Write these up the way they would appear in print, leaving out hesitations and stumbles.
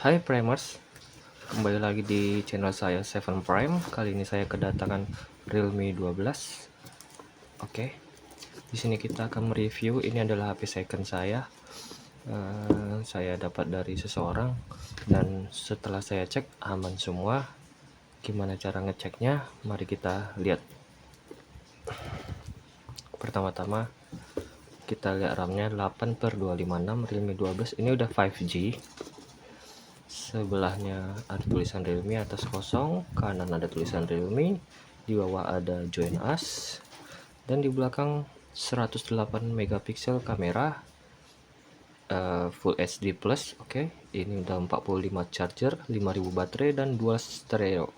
Hai Primers, kembali lagi di channel saya Seven Prime. Kali ini saya kedatangan Realme 12. Oke, di sini kita akan mereview. Ini adalah HP second saya. Saya dapat dari seseorang dan setelah saya cek aman semua. Gimana cara ngeceknya? Mari kita lihat. Pertama-tama kita lihat RAM-nya 8/256 Realme 12. Ini udah 5G. Sebelahnya ada tulisan Realme, atas kosong, kanan ada tulisan Realme, di bawah ada join us, dan di belakang 108 megapiksel kamera, Full HD plus. Oke, ini udah 45 charger, 5000 baterai, dan 2 stereo.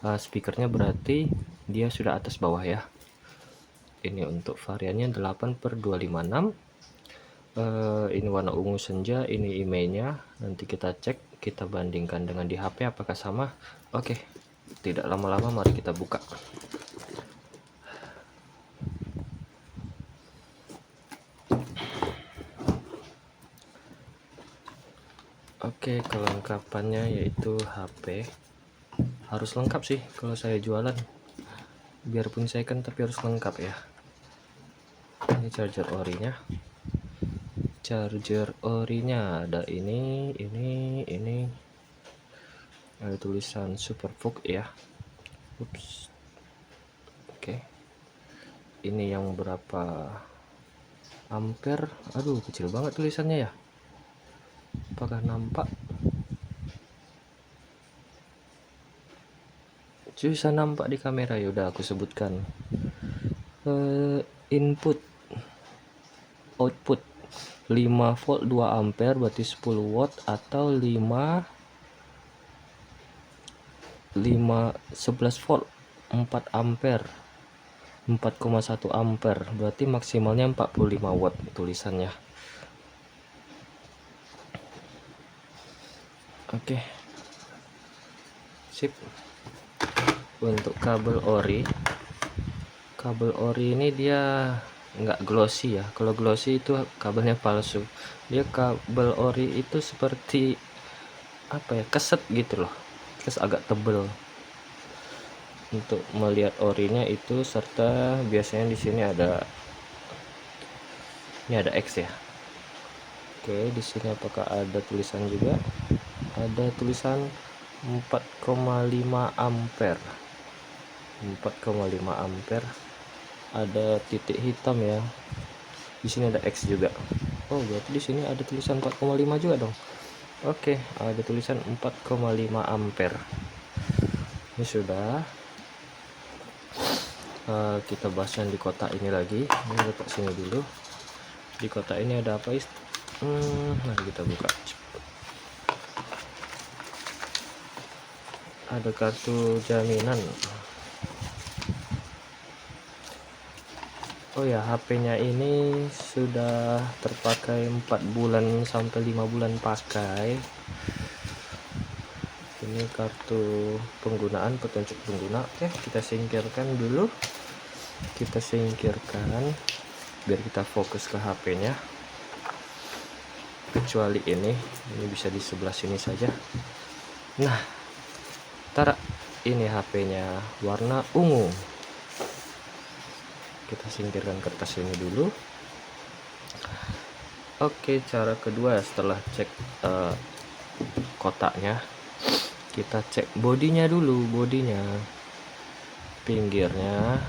Speakernya berarti dia sudah atas bawah ya. Ini untuk variannya 8/256. Ini warna ungu senja, ini emailnya. Nanti kita cek, kita bandingkan dengan di HP apakah sama. Oke, tidak lama-lama, mari kita buka. Oke, kelengkapannya yaitu HP harus lengkap sih kalau saya jualan, biarpun saya kan tapi harus lengkap ya. Ini charger orinya ada ini ada tulisan Superfook ya. Ups. Oke, ini yang berapa ampere? Aduh, kecil banget tulisannya ya, apakah nampak? Susah nampak di kamera. Ya udah, aku sebutkan. Input, output 5 volt 2 ampere, berarti 10 watt, atau 11 volt 4 ampere, 4,1 ampere, berarti maksimalnya 45 watt tulisannya. Oke, sip. Untuk kabel ori ini dia nggak glossy ya. Kalau glossy itu kabelnya palsu. Dia kabel ori itu seperti apa ya, keset gitu loh, terus agak tebel. Untuk melihat orinya itu, serta biasanya di sini ada, ini ada X ya. Oke, di sini apakah ada tulisan juga? Ada tulisan 4,5 ampere. 4,5 ampere. Ada titik hitam ya. Di sini ada X juga. Oh, berarti di sini ada tulisan 4,5 juga dong. Oke, ada tulisan 4,5 ampere. Ini sudah. Kita bahas yang di kotak ini lagi. Ini letak sini dulu. Di kotak ini ada apa? Mari kita buka. Ada kartu jaminan. Oh ya, HP-nya ini sudah terpakai 4 bulan sampai 5 bulan pakai. Ini kartu penggunaan, petunjuk pengguna. Oke, kita singkirkan dulu. Kita singkirkan biar kita fokus ke HP-nya. Kecuali ini bisa di sebelah sini saja. Nah, taruh ini HP-nya warna ungu. Kita singkirkan kertas ini dulu. Oke, cara kedua, setelah cek kotaknya, kita cek bodinya dulu. Pinggirnya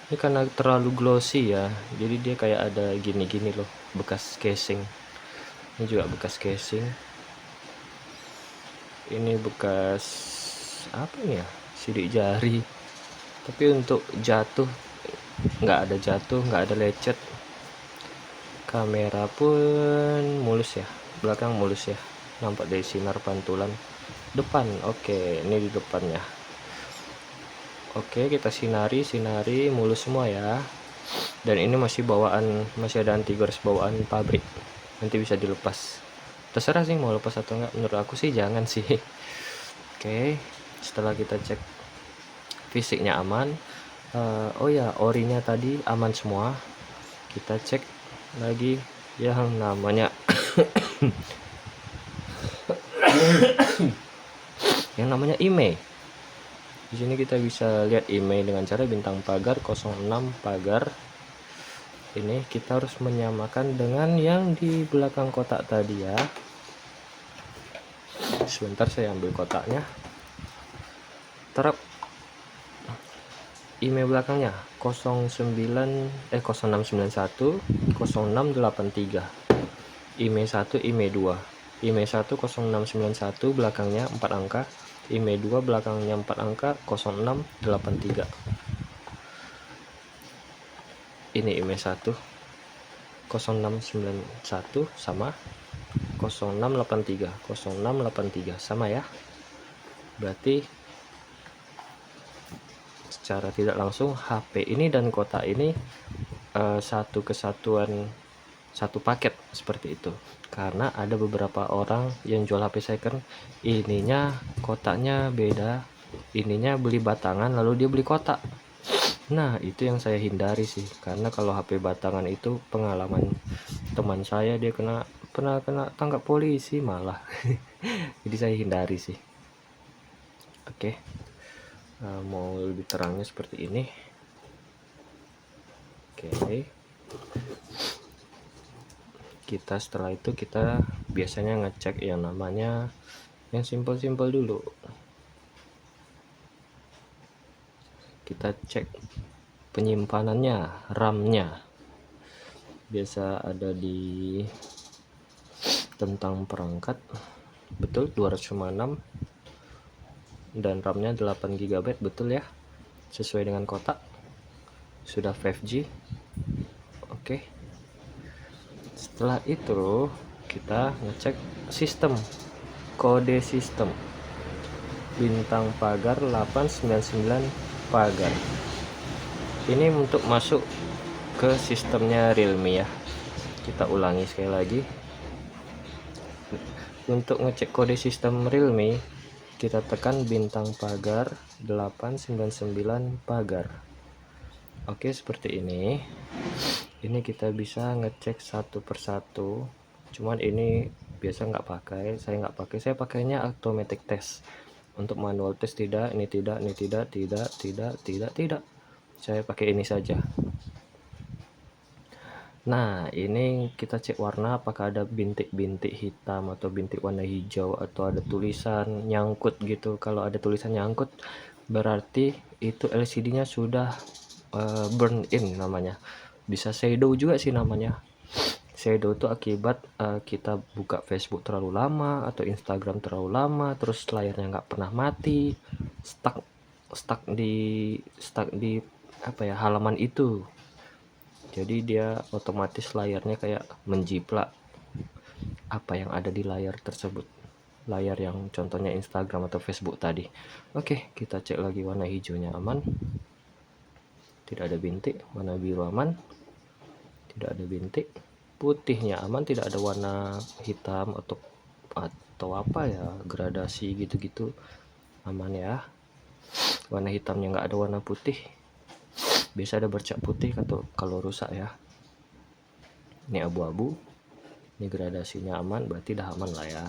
ini karena terlalu glossy ya, jadi dia kayak ada gini-gini loh, bekas casing. Ini juga bekas casing. Ini bekas apa ini ya, sidik jari. Tapi untuk jatuh nggak ada lecet. Kamera pun mulus ya, belakang mulus ya, nampak dari sinar pantulan. Depan oke, ini di depannya. Oke, kita sinari mulus semua ya. Dan ini masih ada anti gores bawaan pabrik, nanti bisa dilepas. Terserah sih mau lepas atau enggak, menurut aku sih jangan sih. Oke, setelah kita cek fisiknya aman, oh ya, orinya tadi aman semua. Kita cek lagi yang namanya yang namanya IMEI. Di sini kita bisa lihat IMEI dengan cara bintang pagar 06 pagar. Ini kita harus menyamakan dengan yang di belakang kotak tadi ya. Sebentar saya ambil kotaknya. Terap IMEI belakangnya 0691 0683. IMEI 1 IMEI 2. IMEI 1 0691 belakangnya 4 angka. IMEI 2 belakangnya 4 angka 0683. Ini IMEI 1 0691 sama 0683 sama ya. Berarti secara tidak langsung HP ini dan kotak ini satu kesatuan, satu paket seperti itu. Karena ada beberapa orang yang jual HP second, ininya kotaknya beda, ininya beli batangan lalu dia beli kotak. Nah itu yang saya hindari sih, karena kalau HP batangan itu pengalaman teman saya, dia pernah kena tangkap polisi malah. Jadi saya hindari sih. Oke. Mau lebih terangnya seperti ini. Oke. Kita setelah itu kita biasanya ngecek yang namanya yang simpel-simpel dulu. Kita cek penyimpanannya, RAM-nya. Biasa ada di tentang perangkat. Betul, 256 dan RAM-nya 8 GB, betul ya. Sesuai dengan kotak. Sudah 5G. Oke. Setelah itu kita ngecek sistem, kode sistem bintang pagar 899 pagar. Ini untuk masuk ke sistemnya Realme ya. Kita ulangi sekali lagi. Untuk ngecek kode sistem Realme, kita tekan bintang pagar 899 pagar. Oke, seperti ini. Ini kita bisa ngecek satu persatu. Cuman ini biasa nggak pakai, saya pakainya automatic test. Untuk manual test tidak, ini tidak, ini tidak. Saya pakai ini saja. Nah, ini kita cek warna, apakah ada bintik-bintik hitam atau bintik warna hijau atau ada tulisan nyangkut gitu. Kalau ada tulisan nyangkut berarti itu LCD-nya sudah burn in namanya. Bisa shadow juga sih namanya. Shadow itu akibat kita buka Facebook terlalu lama atau Instagram terlalu lama, terus layarnya nggak pernah mati, stuck di apa ya, halaman itu. Jadi dia otomatis layarnya kayak menjiplak apa yang ada di layar tersebut, layar yang contohnya Instagram atau Facebook tadi. Oke, kita cek lagi warna hijaunya aman, tidak ada bintik. Warna biru aman, tidak ada bintik. Putihnya aman, tidak ada warna hitam atau apa ya, gradasi gitu-gitu, aman ya. Warna hitamnya nggak ada, warna putih biasa ada bercak putih atau kalau rusak ya. Ini abu-abu, ini gradasinya aman, berarti dah aman lah ya.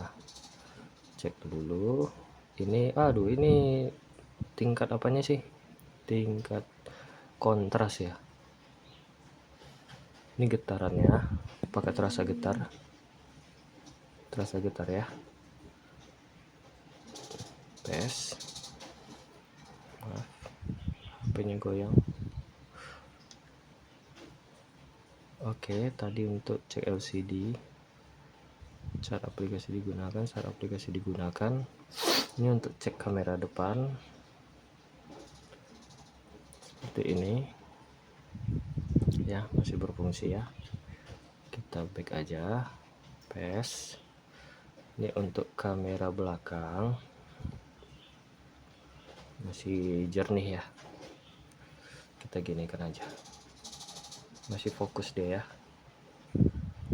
Cek dulu ini, aduh ini tingkat apanya sih, tingkat kontras ya. Ini getarannya pakai terasa getar ya. Tes, maaf HP-nya goyang. Oke, tadi untuk cek LCD, saat aplikasi digunakan. Ini untuk cek kamera depan seperti ini ya, masih berfungsi ya. Kita back aja, PS. Ini untuk kamera belakang masih jernih ya, kita ginikan aja, masih fokus dia ya.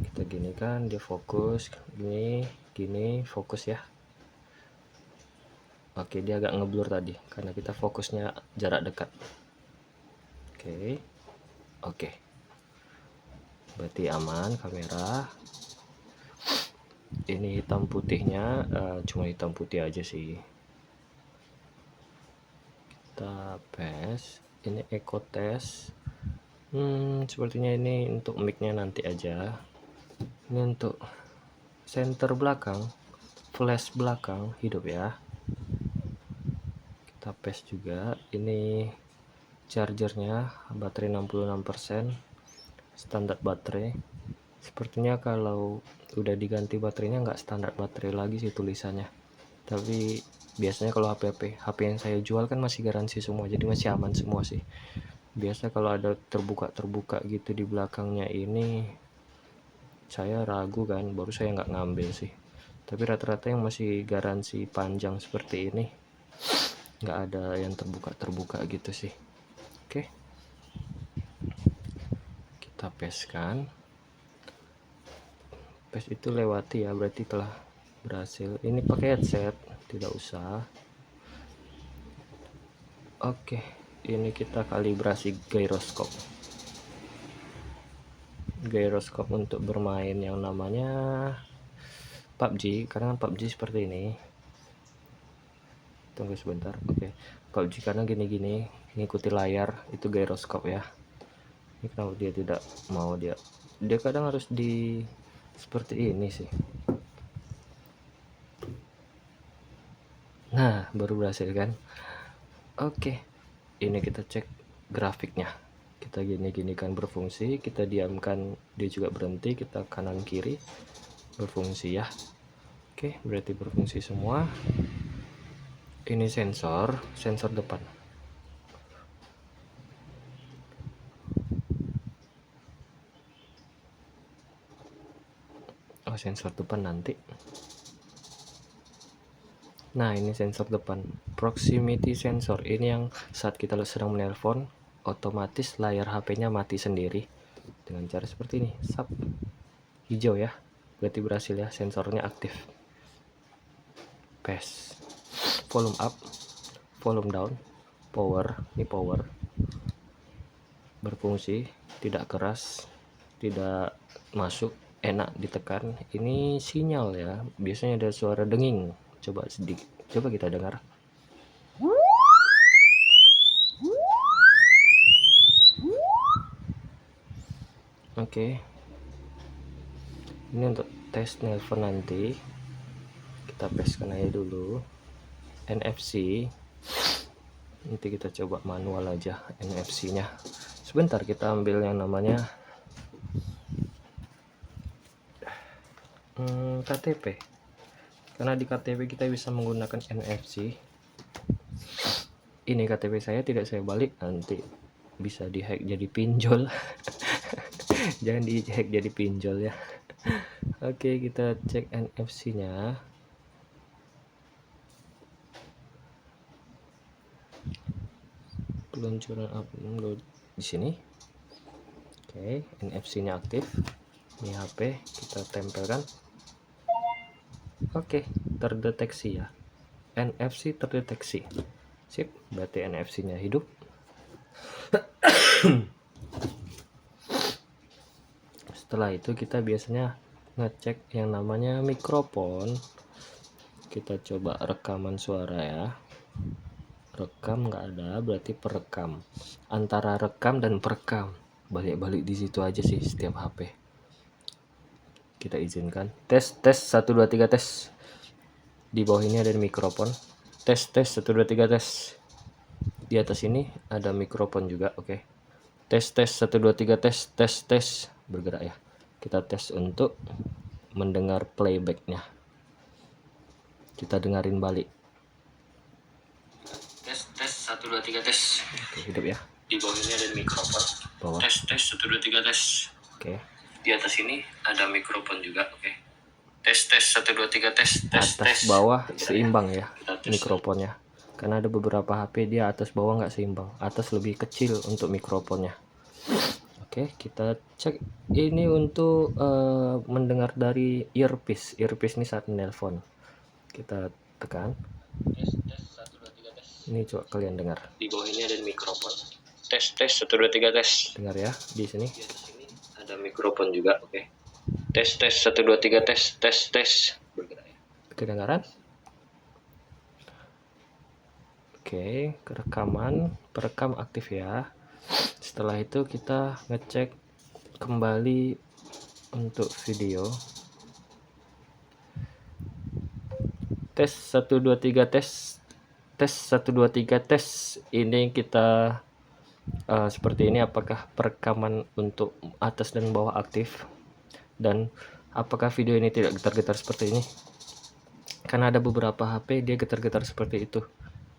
Kita ginikan, dia fokus, gini fokus ya. Oke, dia agak ngeblur tadi karena kita fokusnya jarak dekat. Oke, berarti aman kamera. Ini hitam putihnya cuma hitam putih aja sih. Kita paste. Ini echo test. Sepertinya ini untuk mic-nya nanti aja. Ini untuk center belakang, flash belakang hidup ya. Kita paste juga. Ini chargernya, baterai 66%, standar baterai. Sepertinya kalau udah diganti baterainya nggak standar baterai lagi sih tulisannya, tapi biasanya kalau HP yang saya jual kan masih garansi semua, jadi masih aman semua sih. Biasa kalau ada terbuka gitu di belakangnya ini, saya ragu kan, baru saya nggak ngambil sih. Tapi rata-rata yang masih garansi panjang seperti ini nggak ada yang terbuka gitu sih. Oke, kita paste kan. Paste itu lewati ya, berarti telah berhasil. Ini pakai headset, tidak usah. Oke, ini kita kalibrasi gyroscope untuk bermain yang namanya PUBG, karena PUBG seperti ini. Tunggu sebentar. Oke, PUBG karena gini-gini ngikuti layar itu gyroscope ya. Ini kenapa dia tidak mau, dia kadang harus di seperti ini sih. Nah, baru berhasil kan. Oke, ini kita cek grafiknya. Kita gini kan berfungsi, kita diamkan dia juga berhenti, kita kanan kiri berfungsi ya. Oke, berarti berfungsi semua. Ini sensor depan. Oh, sensor depan nanti. Nah, ini sensor depan, proximity sensor. Ini yang saat kita sedang menelpon, otomatis layar HP-nya mati sendiri dengan cara seperti ini. Sap, hijau ya, berarti berhasil ya, sensornya aktif. Paste, volume up, volume down, power. Ini power, berfungsi, tidak keras, tidak masuk, enak ditekan. Ini sinyal ya, biasanya ada suara denging. Coba sedikit, coba kita dengar. Oke, ini untuk tes nelpon nanti kita pastekan aja dulu. NFC nanti kita coba manual aja NFC nya. Sebentar, kita ambil yang namanya KTP, karena di KTP kita bisa menggunakan NFC. Ini KTP saya tidak saya balik, nanti bisa dihack jadi pinjol. Jangan dihack jadi pinjol ya. Oke, kita cek NFC nya. Peluncuran upload di sini. Oke, NFC nya aktif. Ini HP kita tempelkan. Oke, terdeteksi ya, NFC terdeteksi. Sip, berarti NFC nya hidup. Setelah itu kita biasanya ngecek yang namanya mikrofon. Kita coba rekaman suara ya. Rekam nggak ada, berarti perekam. Antara rekam dan perekam, balik-balik di situ aja sih setiap HP. Kita izinkan tes 1 2 3 tes. Di bawah ini ada mikrofon. Tes 1 2 3 tes. Di atas ini ada mikrofon juga. Oke. Tes 1 2 3 tes. Bergerak ya. Kita tes untuk mendengar playbacknya. Kita dengarin balik. Tes 1 2 3 tes. Oke, hidup ya. Di bawah ini ada mikrofon. Bawah. Tes 1 2 3 tes. Oke. Di atas ini ada mikrofon juga. Oke. Tes 1 2 3 tes. Atas bawah seimbang ya mikrofonnya. Karena ada beberapa HP dia atas bawah nggak seimbang. Atas lebih kecil untuk mikrofonnya. Oke, kita cek ini untuk mendengar dari earpiece. Earpiece ini saat menelpon. Kita tekan. Tes 1 2 3 tes. Ini coba kalian dengar. Di bawah ini ada mikrofon. Tes 1 2 3 tes. Dengar ya, di sini. Di atas ini ada mikrofon juga. Oke. Tes 1 2 3 tes. Kedengaran? Oke, rekaman, perekam aktif ya. Setelah itu kita ngecek kembali untuk video. Tes 1 2 3 tes 1 2 3 tes. Ini kita seperti ini, apakah perekaman untuk atas dan bawah aktif, dan apakah video ini tidak getar-getar seperti ini. Karena ada beberapa HP dia getar-getar seperti itu.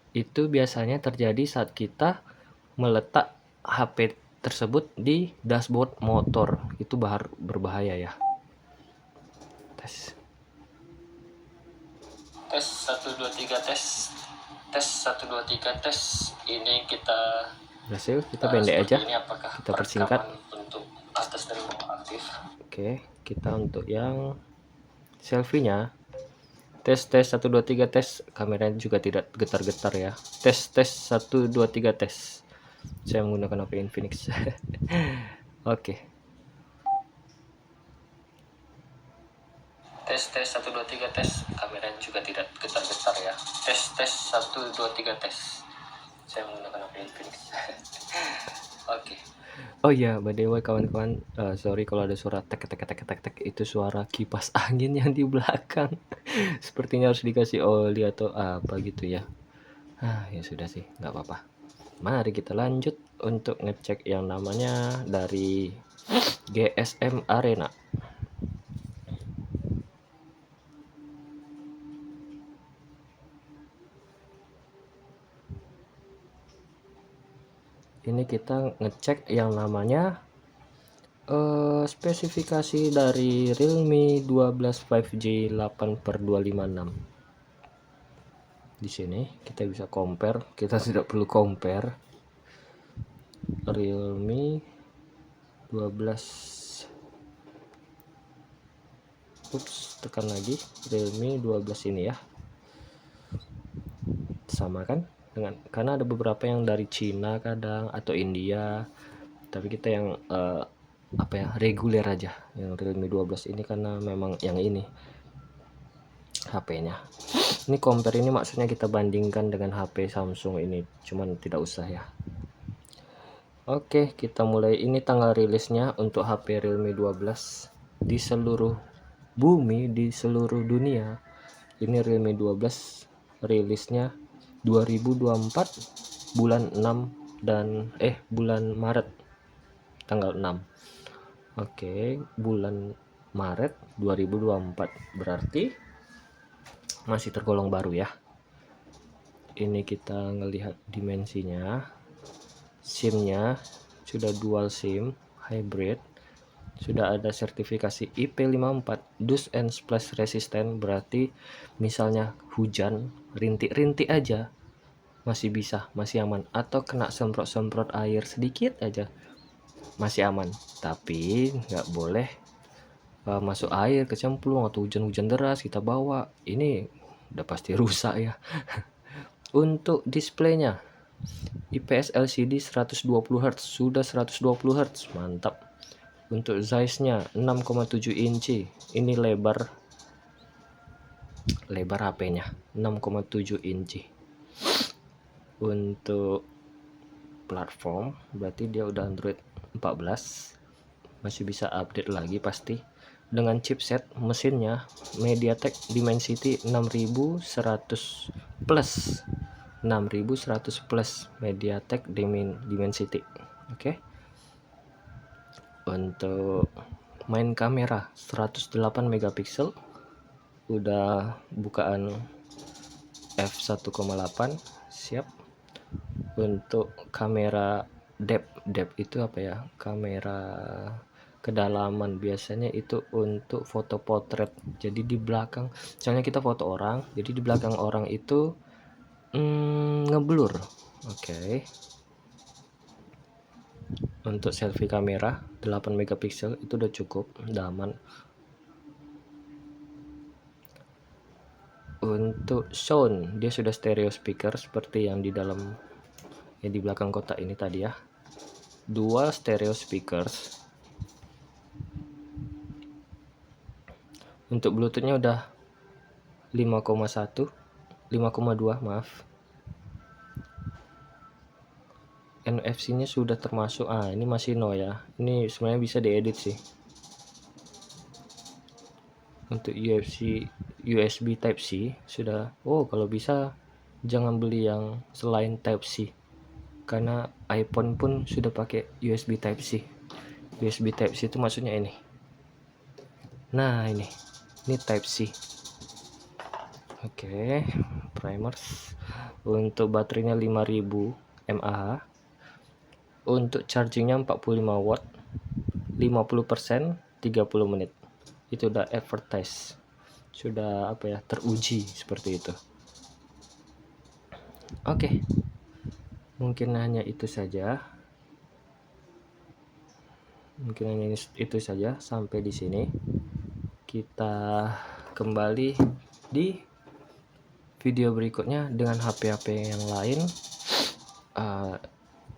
Itu biasanya terjadi saat kita meletak HP tersebut di dashboard motor. Itu berbahaya ya. Tes 1 2 3 tes 1 2 3 tes. Ini kita berhasil, kita pendek aja, kita persingkat untuk atas dan bawah aktif. Oke, kita untuk yang selfie-nya tes 1 2 3 tes, kameranya juga tidak getar-getar ya. Tes 1 2 3 tes. Saya menggunakan HP Infinix. Oke. Tes 1 2 3 tes, kameranya juga tidak getar-getar ya. Tes 1 2 3 tes. Saya menggunakan HP Infinix. Oke. Oh iya, by the way kawan-kawan, sorry kalau ada suara tek, itu suara kipas angin yang di belakang. Sepertinya harus dikasih oli atau apa gitu ya. Ya sudah sih, nggak apa-apa. Mari kita lanjut untuk ngecek yang namanya dari GSM Arena. Ini kita ngecek yang namanya spesifikasi dari Realme 12 5G 8/256. Di sini kita bisa compare, kita tidak perlu compare. Realme 12, tekan lagi, Realme 12 ini ya, sama kan dengan, karena ada beberapa yang dari Cina kadang atau India, tapi kita yang reguler aja, yang Realme 12 ini, karena memang yang ini HP-nya. Ini compare, ini maksudnya kita bandingkan dengan HP Samsung ini, cuman tidak usah ya. Oke, kita mulai. Ini tanggal rilisnya untuk HP Realme 12 di seluruh bumi, di seluruh dunia. Ini Realme 12 rilisnya 2024 bulan 6 dan bulan Maret tanggal 6. Oke, bulan Maret 2024, berarti masih tergolong baru ya. Ini kita ngelihat dimensinya, SIM-nya sudah dual SIM hybrid, sudah ada sertifikasi IP54 dust and splash resistant, berarti misalnya hujan rintik-rintik aja masih bisa, masih aman, atau kena semprot-semprot air sedikit aja masih aman. Tapi nggak boleh masuk air kecemplung atau hujan-hujan deras kita bawa, ini udah pasti rusak ya. Untuk displaynya IPS LCD 120 Hz, sudah 120 Hz, mantap. Untuk size-nya 6,7 inci, ini lebar HP-nya 6,7 inci. Untuk platform berarti dia udah Android 14, masih bisa update lagi pasti. Dengan chipset mesinnya MediaTek Dimensity 6100 plus, 6100 plus MediaTek Dimensity. Oke. Untuk main kamera 108 megapiksel, udah bukaan f1.8 siap. Untuk kamera depth itu apa ya, kamera kedalaman, biasanya itu untuk foto potret. Jadi di belakang, misalnya kita foto orang, jadi di belakang orang itu ngeblur. Oke. Untuk selfie kamera 8 megapiksel itu udah cukup, udah aman. Untuk sound, dia sudah stereo speaker seperti yang di dalam, yang di belakang kotak ini tadi ya, dual stereo speakers. Untuk Bluetoothnya udah 5,2 maaf. NFC-nya sudah termasuk. Ini masih no ya. Ini sebenarnya bisa diedit sih. Untuk USB Type C sudah. Kalau bisa jangan beli yang selain Type C, karena iPhone pun sudah pakai USB Type C. USB Type C itu maksudnya ini. Nah, ini Type C. Oke, primers. Untuk baterainya 5000 mAh. Untuk chargingnya 45 watt, 50% 30 menit. Itu udah advertise, sudah teruji seperti itu. Oke, mungkin hanya itu saja. Sampai di sini. Kita kembali di video berikutnya dengan HP-HP yang lain.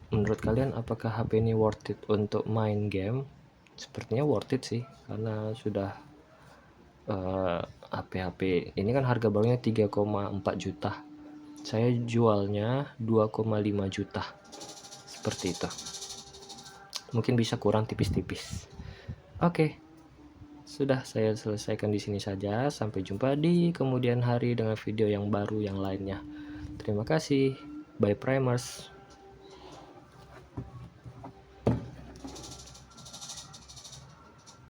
Menurut kalian apakah HP ini worth it untuk main game? Sepertinya worth it sih, karena sudah HP ini kan harga barunya 3,4 juta. Saya jualnya 2,5 juta. Seperti itu. Mungkin bisa kurang tipis-tipis. Oke. Sudah saya selesaikan di sini saja. Sampai jumpa di kemudian hari dengan video yang baru yang lainnya. Terima kasih. Bye primers.